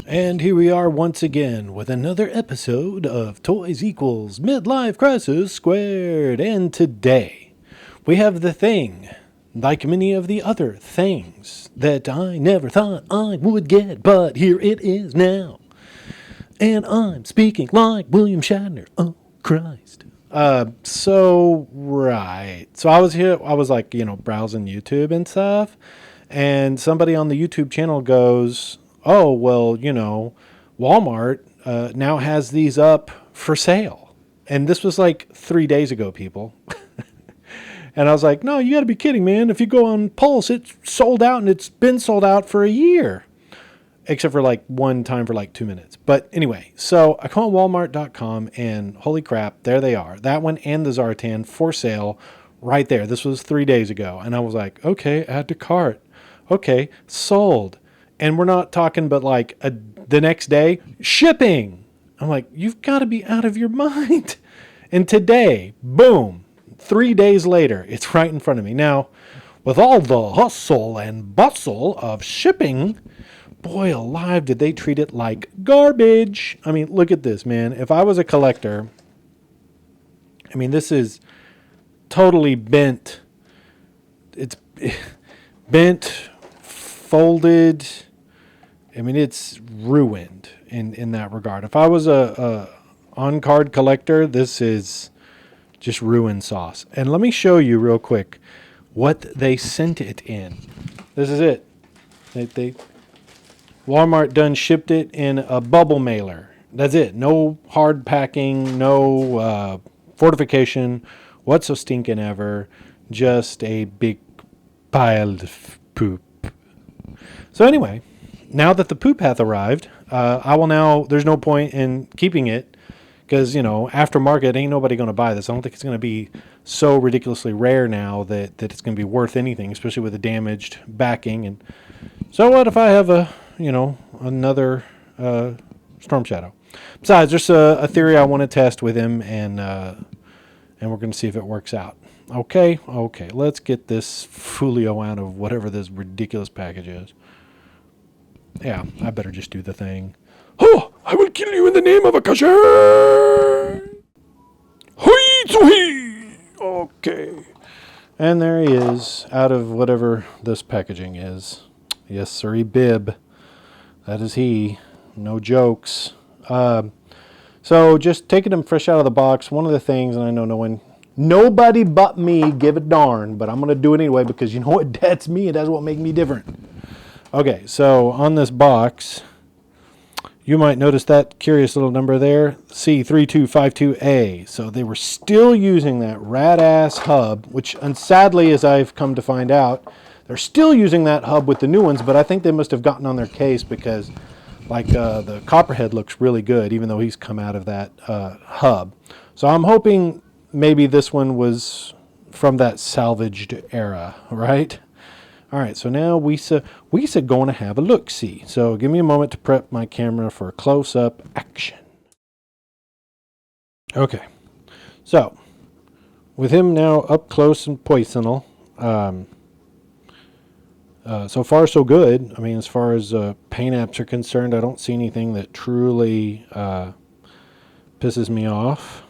And here we are once again with another episode of Toys Equals Midlife Crisis Squared. And today we have the thing, like many of the other things that I never thought I would get, but here it is now. And I'm speaking like William Shatner. Oh, Christ. So I was here, I was like, browsing YouTube and stuff. And somebody on the YouTube channel goes, oh, well, Walmart now has these up for sale. And this was like 3 days ago, people. And I was like, no, you got to be kidding, man. If you go on Pulse, it's sold out, and it's been sold out for a year. Except for like one time for like 2 minutes. But anyway, so I go on Walmart.com, and holy crap, there they are. That one and the Zartan for sale right there. This was 3 days ago. And I was like, okay, add to cart. Okay, sold. And we're not talking but like the next day, shipping. I'm like, you've got to be out of your mind. And today, boom, 3 days later, it's right in front of me. Now, with all the hustle and bustle of shipping, boy alive, did they treat it like garbage. I mean, look at this, man. If I was a collector, I mean, this is totally bent. It's bent, folded. I mean, it's ruined in that regard. If I was a on-card collector, this is just ruined sauce. And let me show you real quick what they sent it in. This is it. Walmart done shipped it in a bubble mailer. That's it. No hard packing, no fortification, what's so stinking ever. Just a big pile of poop. So anyway, now that the poop hath arrived, I will now, there's no point in keeping it because, aftermarket, ain't nobody going to buy this. I don't think it's going to be so ridiculously rare now that it's going to be worth anything, especially with the damaged backing. And so what if I have another Storm Shadow? Besides, there's a theory I want to test with him, and we're going to see if it works out. Okay, let's get this Fulio out of whatever this ridiculous package is. Yeah, I better just do the thing. Oh, I will kill you in the name of a kasher! Hoi! Okay. And there he is, out of whatever this packaging is. Yes, sirree, bib. That is he. No jokes. So just taking him fresh out of the box, one of the things, and I know nobody but me give a darn, but I'm going to do it anyway because you know what? That's me, and that's what makes me different. Okay, so on this box, you might notice that curious little number there, C3252A. So they were still using that rad-ass hub, which, and sadly, as I've come to find out, they're still using that hub with the new ones, but I think they must have gotten on their case because, like, the Copperhead looks really good, even though he's come out of that hub. So I'm hoping maybe this one was from that salvaged era, right? All right, so now we going to have a look-see. So give me a moment to prep my camera for close-up action. Okay, so with him now up close and personal, so far so good. I mean, as far as paint apps are concerned, I don't see anything that truly pisses me off.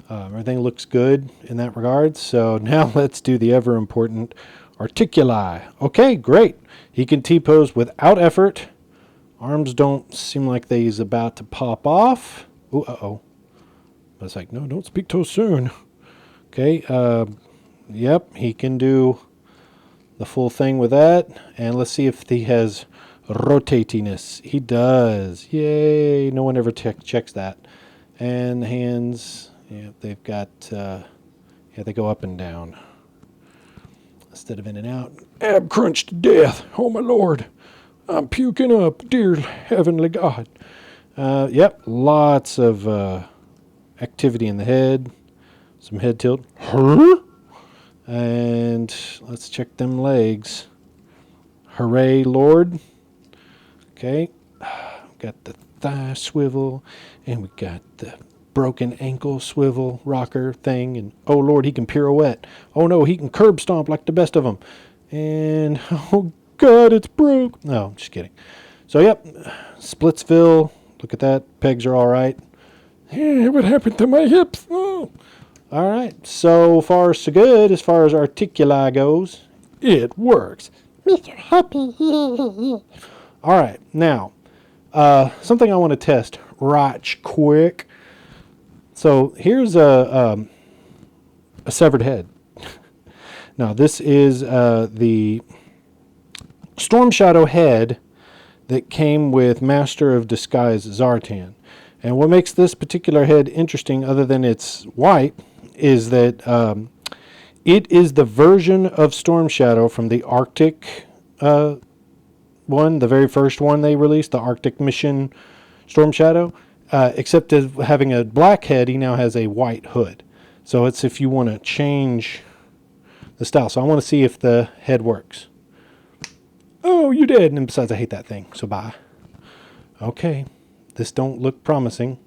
Everything looks good in that regard. So now let's do the ever important articuli. Okay, great. He can T-pose without effort. Arms don't seem like they's about to pop off. Ooh, uh-oh. I was like, no, don't speak too soon. Okay, yep, he can do the full thing with that. And let's see if he has rotatiness. He does. Yay, no one ever checks that. And hands... yeah, they've got, they go up and down instead of in and out. Ab crunch to death. Oh, my Lord. I'm puking up, dear heavenly God. Yep, lots of activity in the head. Some head tilt. And let's check them legs. Hooray, Lord. Okay. Got the thigh swivel, and we got the broken ankle swivel rocker thing, and oh lord, he can pirouette. Oh no, he can curb stomp like the best of them. And oh god, it's broke. No, I'm just kidding. So yep, Splitsville. Look at that. Pegs are all right. Yeah, what happened to my hips? Oh. All right. So far, so good as far as articuli goes. It works. Mr. Happy. All right. Now, something I want to test right quick. So here's a severed head. Now, this is the Storm Shadow head that came with Master of Disguise Zartan. And what makes this particular head interesting, other than it's white, is that it is the version of Storm Shadow from the Arctic one, the very first one they released, the Arctic Mission Storm Shadow. Except as having a black head, he now has a white hood. So it's if you want to change the style. So I want to see if the head works. Oh, you did. And besides, I hate that thing. So bye. Okay. This don't look promising.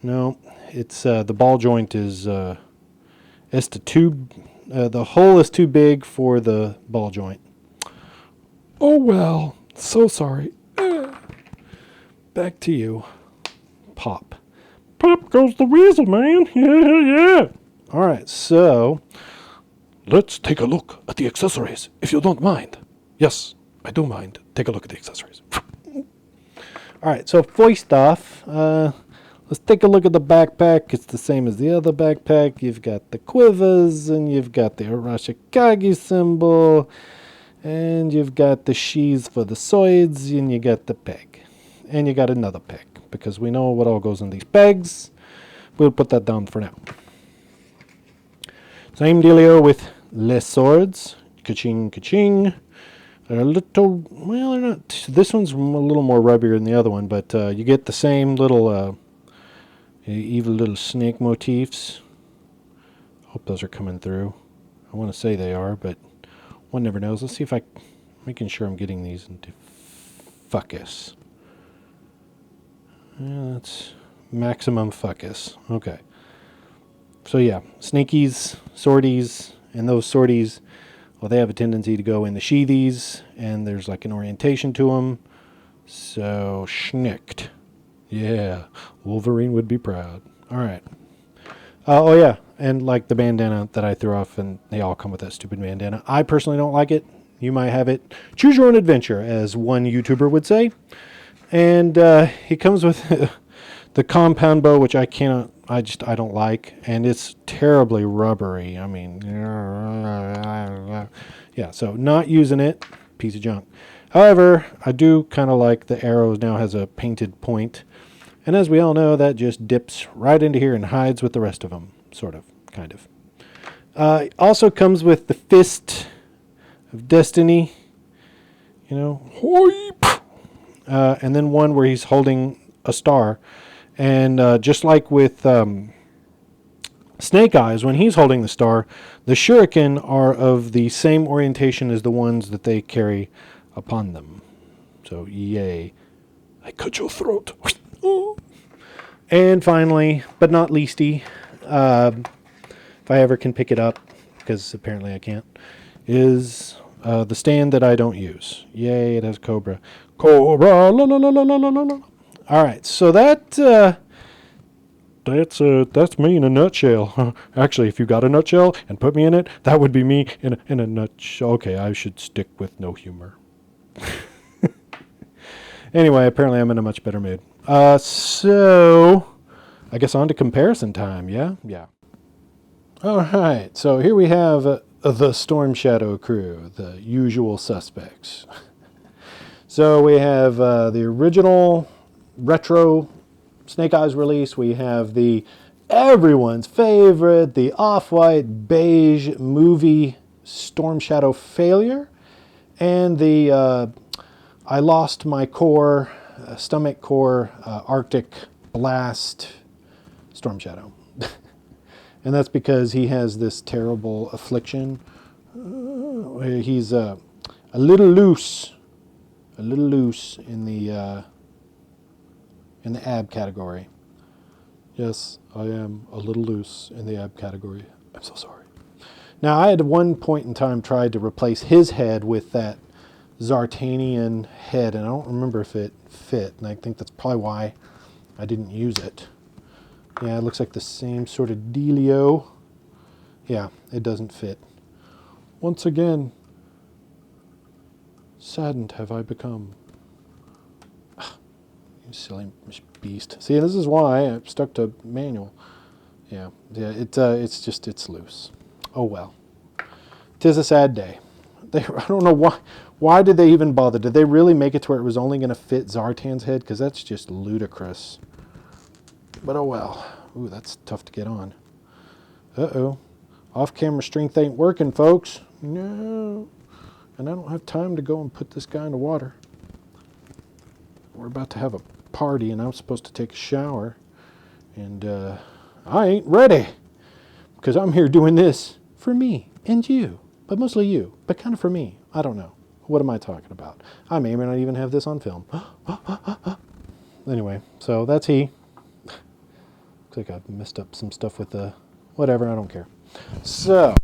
No, it's the ball joint is it's the hole is too big for the ball joint. Oh well, so sorry. Back to you. Pop. Pop goes the weasel, man. Yeah, yeah. All right, so let's take a look at the accessories, if you don't mind. Yes, I do mind. Take a look at the accessories. All right, so first off, let's take a look at the backpack. It's the same as the other backpack. You've got the quivers, and you've got the Arashikage symbol, and you've got the sheaths for the swords, and you got the peg. And you got another peg, because we know what all goes in these pegs. We'll put that down for now. Same dealio with les swords. Ka-ching, ka-ching. They're a little, well, they're not, this one's a little more rubbier than the other one, but you get the same little evil little snake motifs. Hope those are coming through. I want to say they are, but one never knows. Let's see if making sure I'm getting these into focus. Yeah, that's maximum focus. Okay. So yeah, snakies, swordies, and those swordies, well, they have a tendency to go in the sheathies, and there's like an orientation to them. So, schnicked. Yeah, Wolverine would be proud. All right. Oh yeah, and like the bandana that I threw off, and they all come with that stupid bandana. I personally don't like it. You might have it. Choose your own adventure, as one YouTuber would say. And he comes with the compound bow, which I don't like, and it's terribly rubbery. I mean, yeah, so not using it, piece of junk. However, I do kind of like the arrow now has a painted point, and as we all know, that just dips right into here and hides with the rest of them, sort of, kind of. It also comes with the Fist of Destiny, you know, and then one where he's holding a star. And just like with Snake Eyes, when he's holding the star, the shuriken are of the same orientation as the ones that they carry upon them. So, yay. I cut your throat. And finally, but not leasty, if I ever can pick it up, because apparently I can't, is the stand that I don't use. Yay, it has Cobra. Cobra, la la la la la la la. All right, so that's me in a nutshell. Actually, if you got a nutshell and put me in it, that would be me in a nutshell. Okay, I should stick with no humor. Anyway, apparently I'm in a much better mood. So I guess on to comparison time. Yeah. All right, so here we have the Storm Shadow crew, the usual suspects. So we have the original retro Snake Eyes release. We have the everyone's favorite, the off-white beige movie Storm Shadow Failure, and the I lost my core, stomach core, Arctic Blast Storm Shadow. And that's because he has this terrible affliction. He's a little loose in in the ab category. Yes, I am a little loose in the ab category. I'm so sorry. Now, I had at one point in time tried to replace his head with that Zartanian head, and I don't remember if it fit, and I think that's probably why I didn't use it. Yeah, it looks like the same sort of dealio. Yeah, it doesn't fit. Once again, saddened have I become. You silly beast. See, this is why I stuck to manual. Yeah, it's loose. Oh well. 'Tis a sad day. I don't know why. Why did they even bother? Did they really make it to where it was only going to fit Zartan's head? Because that's just ludicrous. But oh well. Ooh, that's tough to get on. Uh-oh. Off-camera strength ain't working, folks. No. And I don't have time to go and put this guy in the water. We're about to have a party, and I'm supposed to take a shower. And I ain't ready. Because I'm here doing this for me and you. But mostly you. But kind of for me. I don't know. What am I talking about? I may or may not even have this on film. Anyway, so that's he. Looks like I've messed up some stuff with the... Whatever, I don't care. So...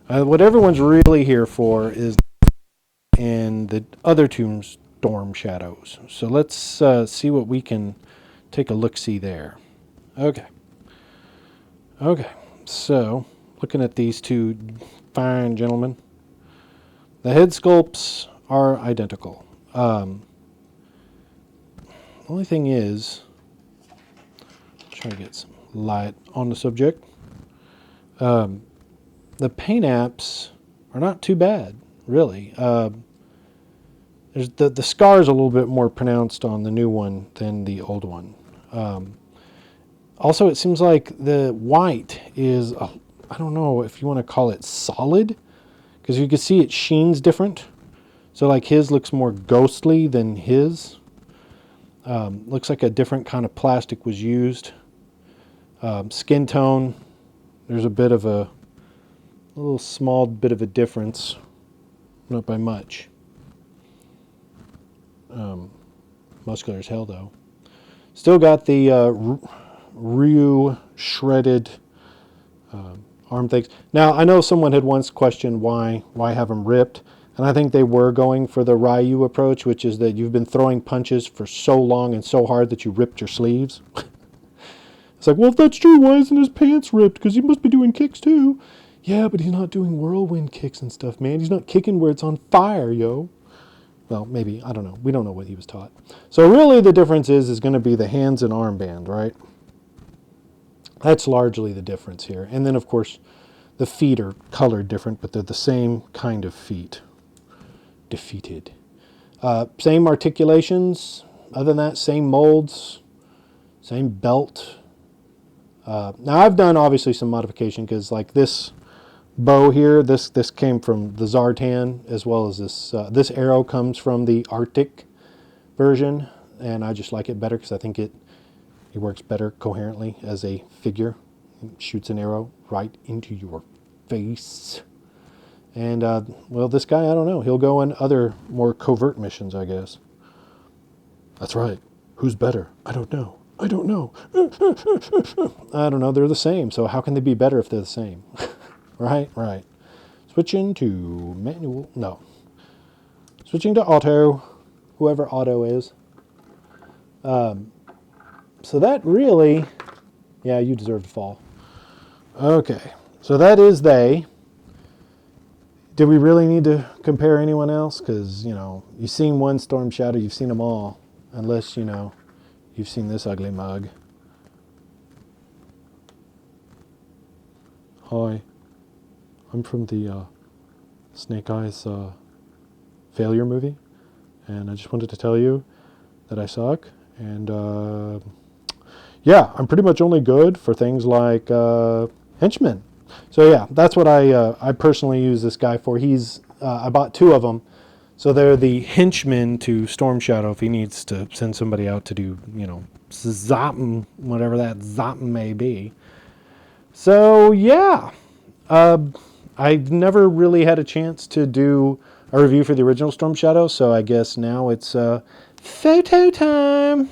what everyone's really here for is in the other two storm shadows. So let's see what we can take a look-see there. Okay. Okay, so looking at these two fine gentlemen, the head sculpts are identical. The only thing is, try to get some light on the subject. The paint apps are not too bad, really. There's the scar is a little bit more pronounced on the new one than the old one. Also, it seems like the white is, I don't know if you want to call it solid, because you can see it sheens different. So like his looks more ghostly than his. Looks like a different kind of plastic was used. Skin tone, there's a bit of a little small bit of a difference, not by much. Muscular as hell though. Still got the Ryu shredded arm things. Now I know someone had once questioned why have them ripped, and I think they were going for the Ryu approach, which is that you've been throwing punches for so long and so hard that you ripped your sleeves. It's like, well, if that's true, why isn't his pants ripped? Because he must be doing kicks too. Yeah, but he's not doing whirlwind kicks and stuff, man. He's not kicking where it's on fire, yo. Well, maybe, I don't know. We don't know what he was taught. So really the difference is going to be the hands and armband, right? That's largely the difference here. And then, of course, the feet are colored different, but they're the same kind of feet. Defeated. Same articulations. Other than that, same molds. Same belt. Now, I've done, obviously, some modification, because, like, this bow here, this came from the Zartan, as well as this arrow comes from the Arctic version, and I just like it better, because I think it works better coherently as a figure. It shoots an arrow right into your face. And, well, this guy, I don't know. He'll go on other more covert missions, I guess. That's right. Who's better? I don't know. I don't know. I don't know. They're the same, so how can they be better if they're the same? Right? Right. Switching to manual. No. Switching to auto. Whoever auto is. So that really... Yeah, you deserve to fall. Okay. So that is they. Do we really need to compare anyone else? Because, you know, you've seen one Storm Shadow, you've seen them all. Unless, you know, you've seen this ugly mug. Hi. I'm from the Snake Eyes failure movie. And I just wanted to tell you that I suck. And, yeah, I'm pretty much only good for things like henchmen. So yeah, that's what I personally use this guy for. I bought two of them, so they're the henchmen to Storm Shadow if he needs to send somebody out to do, you know, zopping, whatever that zopping may be. So yeah, I've never really had a chance to do a review for the original Storm Shadow, so I guess now it's Photo time!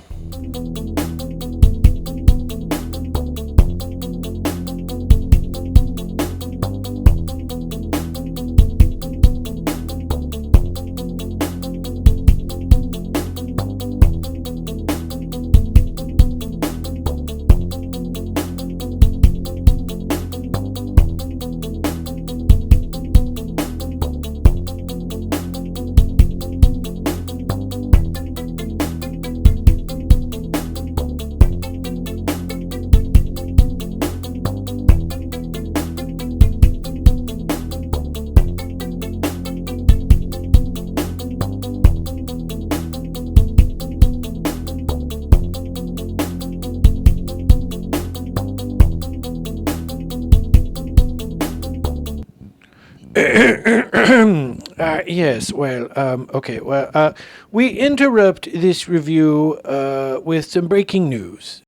Yes, well, okay, well, we interrupt this review with some breaking news.